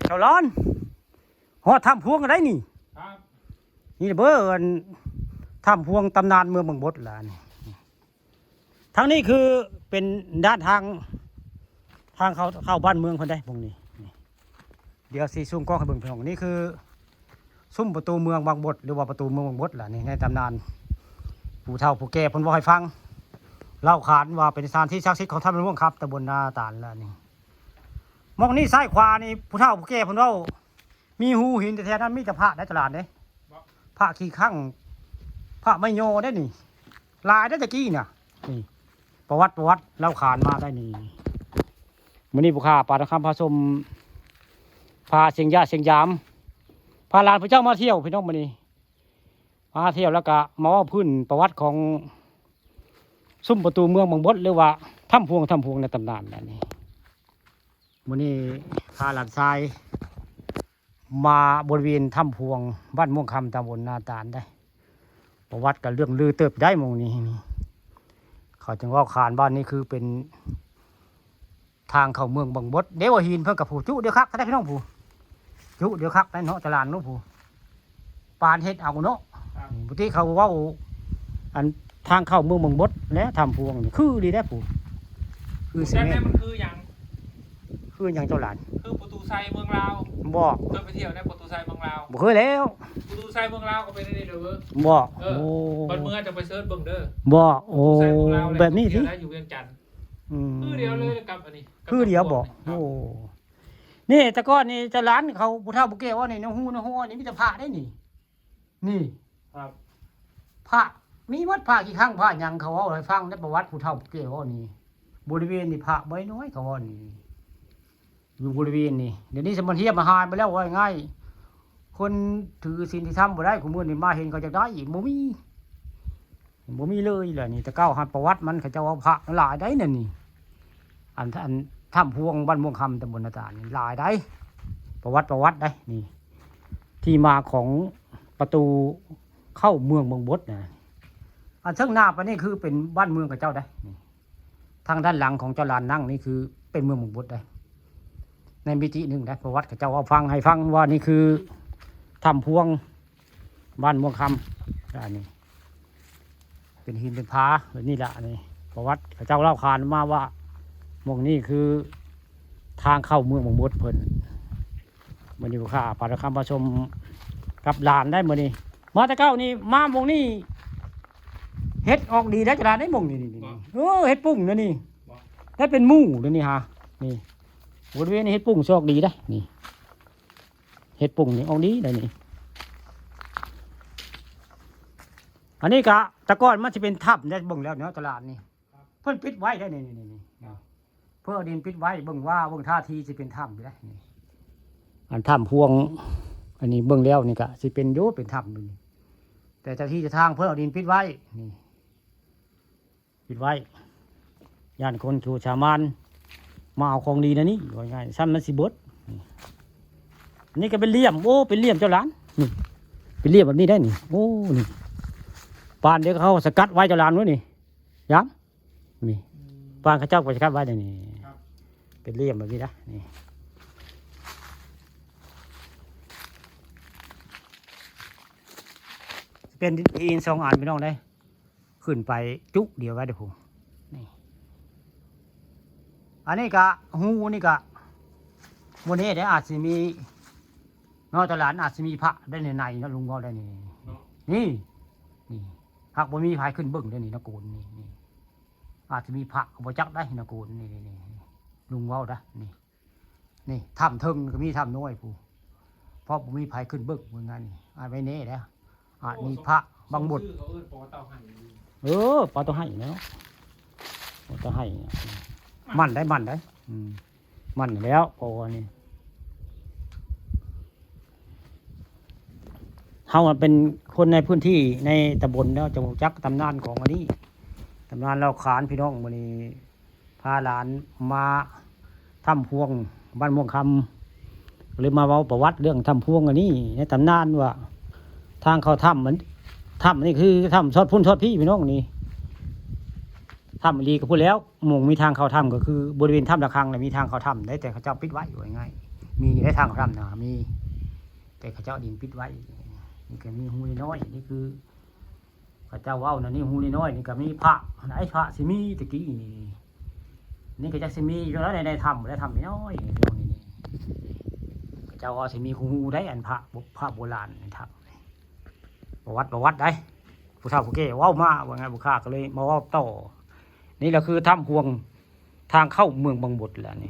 เจ้าร้อนฮอดถ้ำพวงกันได้นี่นี่เบอร์ถ้ำพวงตำนานเมืองบางบดล่ะนี่ทางนี้คือเป็นด้านทางเข้าบ้านเมืองคนได้ตรงนี้เดี๋ยวสีซุ่มกล้องให้เบิ่งพี่น้องนี่คือซุ่มประตูเมืองบางบดหรือว่าประตูเมืองบางบดล่ะนี่ในตำนานผู้เฒ่าผู้แก่เพิ่นบอกให้ฟังเล่าขานว่าเป็นสถานที่ศักดิ์สิทธิ์ของท่านหลวงครับตำบลนาตาลล่ะนี่มองนี่ซ้ายขวานี่ผู้เฒ่าผู้แก่เพิ่นเว้ามีหูหินแต่แท้นั้นมีแต่พระในตลาดเด้พระขี้ข้างพระไม่โยได้นี่ลายได้ตะกี้น่ะนี่ประวัติเล่าขานมาได้นี่มื้อนี้ผู้ค้าปาตะคำพาชมพาเสียงยาเสียงยามพาหลานพระเจ้ามาเที่ยวพี่น้องมื้อนี้มาเที่ยวแล้วก็มาว่าพื้นประวัติของซุ้มประตูเมืองบางบดหรือว่าถ้ำพวงในตำนานนั่นนี่มื้อนี้พาหลานชายมาบริเวณถ้ำพวงบ้านม่วงคำตำบลนาตาลได้ประวัติกับเรื่องลือเติบได้หมองนี้เขาจึงว่าขานบ้านนี้คือเป็นทางเข้าเมืองบางบดเดี๋ยวหินเพิ่งกับผู้จุเดี๋ยวคักได้พี่น้องผู้จุเดี๋ยวคักได้เนาะตลาดเนาะผู้ปานเฮ็ดเอาเนาะปกติเขาว่าอันทางเข้าเมืองบางบดและถ้ำพวงนี่คือดีได้ผู้คือสิ่งนี้มันคืออย่างเจ้าหลานคือประตูไซเมืองลาวบ่เคยไปเที่ยวในประตูไซเมืองลาวบ่เคยแล้วประตูไซเมืองลาวก็เป็นนี่เด้อบ่โอ้บัดเมื่อจะไปเสิร์ชเบิ่งเด้อบ่โอ้แบบนี้สิอยู่เวียงจันทร์คือเดียวเลยกับอันนี้คือเดียวบ่โอ้นี่แต่ก่อนนี่จะร้านเขาผู้เฒ่าผู้แก่ว่านี่น้องฮู้นี่มีแต่พระได้นี่ครับพระมีวัดพระกี่ครั้งพระหยังเขาเอาให้ฟังในประวัติผู้เฒ่าผู้แก่ว่านี่บริเวณนี่พระใบน้อยเขาว่านี่อยู่บริเวณนี่เดี๋ยวนี้สมบัติเทียบมาหายไปแล้วว่าง่ายคนถือศีลที่ทำบ่ได้ของมือนี่มาเห็นเขาจะได้อีกบ่มีเลยแหละนี่แต่เก้าหันประวัติมันเขาจะเอาพระหลายได้นั่นนี่อันถ้ำพวงบ้านม่วงคำตำบลนาตาลหลายได้ประวัติได้นี่ที่มาของประตูเข้าเมืองบางบดนะอันซึ่งหน้าไปนี่คือเป็นบ้านเมืองกับเจ้าได้นี่ทางด้านหลังของเจ้าลานนั่งนี่คือเป็นเมืองบางบดได้ในมิติหนึ่งนะประวัติกับเจ้าเอาฟังให้ฟังว่านี่คือถ้ำพวงบ้านม่วงคำอันนี้เป็นหินเป็นผาแบบนี้แหละนี่ประวัติกับเจ้าเล่าขานมาว่าหม่องนี้คือทางเข้าเมืองบางบดเพิ่นมื้อนี้ผู้ค้าปาตะคำมาชมกับหลานได้มื้อนี้มาแต่เก้านี่มาหม่องนี้เฮ็ดออกดีได้จะลานได้หม่องนี่เฮ็ดปุ้งนะนี่ได้เป็นหมู่เด้นี่ฮะนี่บริเวณนี้เฮ็ดปุ้งซอกดีได้นี่เฮ็ดปุ้งนี่ออกดีได้นี่อันนี้กะตะก้อนมันจะเป็นถ้ำได้เบิ่งแล้วเนาะตลาดนี่เพิ่นปิดไว้ได้นี่เพื่อดินปิดไว้เบิ่งท่าทีจะเป็นถ้ำอยู่ได้นี่อันถ้ำพวงอันนี้เบิ่งแล้วนี่กะสิเป็นโยเป็นถ้ำนี่แต่เจ้าที่จะทางเพื่อเอาดินปิดไว้นี่ปิดไว้ย่านคนถูชามานมาเอาของดีนะนี่ว่าง่ายซ้ำมันสิบดนี่ก็เป็นเหลี่ยมเป็นเหลี่ยมเจ้าหลานนี่เป็นเหลี่ยมแบบนี้ได้นี่นี่ปานเดี๋ยวเขาสกัดไว้เจ้าหลานไว้นี่ย้ำนี่ปานเขาเจ้าก็สกัดไว้ได้นี่เป็นเหลี่ยมแบบนี้นะนี่เป็นอิน2 อันพี่น้องได้ขึ้นไปจุเดียวไว้เดี๋ยวผมนี่อันนี้กะหูนี่กะโมเน่ได้อาจจะมีนอกตลาดอาจจะมีพระได้ในนะลุงก็ได้นี่พระบ่มีพายขึ้นเบิ้งได้นี่นะโกนนี่อาจจะมีพระบ่จักได้นะโกนนี่ลุงว่าได้นี่ถ้ำเทิงก็มีถ้ำน้อยผู้เพราะบ่มีพายขึ้นเบิ้งเหมือนกันอาจไม่เน่แล้วอาจมีพระบางบทปอเต่าให้เนาะปอเต่าให้มันได้มันแล้วโอ้นี่เขาเป็นคนในพื้นที่ในตำบลแล้วจะจักตำนานของอันนี้ตำนานเราขานพี่น้องวันนี้พาหลานมาถ้ำพวงบ้านม่วงคำเลยมาเว้าประวัติเรื่องถ้ำพวงอันนี้ในตำนานว่าทางเขาถ้ำมันถ้ำนี่คือถ้ำชอดพุ่นชอดพี่พี่น้องนี่ถ้ำลีก็พูดแล้วหม่องมีทางเข้าถ้ำก็คือบริเวณถ้ำระฆังมีทางเข้าถ้ำได้แต่เขาเจ้าปิดไว้อยู่ง่าย มีได้ทางร่ำนะมี แต่เขาเจ้าดินปิดไว้นี่ก็มีหูน้อยนี่คือเขาเจ้าเว้านะนี่หูน้อยนี่ก็มีพระไหนพระสิมีตะกี้นี่ก็จะสิมีอยู่แล้วในถ้ำได้ทำน้อยเรื่องนี้เขาเจ้าว่าสิมีหูได้อันพระโบราณในถ้ำประวัติได้ผู้เฒ่าผู้แก่เว้ามาว่าไงบุคคาก็เลยมาเว้าต่อนี่แหละคือถ้ำพวงทางเข้าเมืองบางบดแหละนี่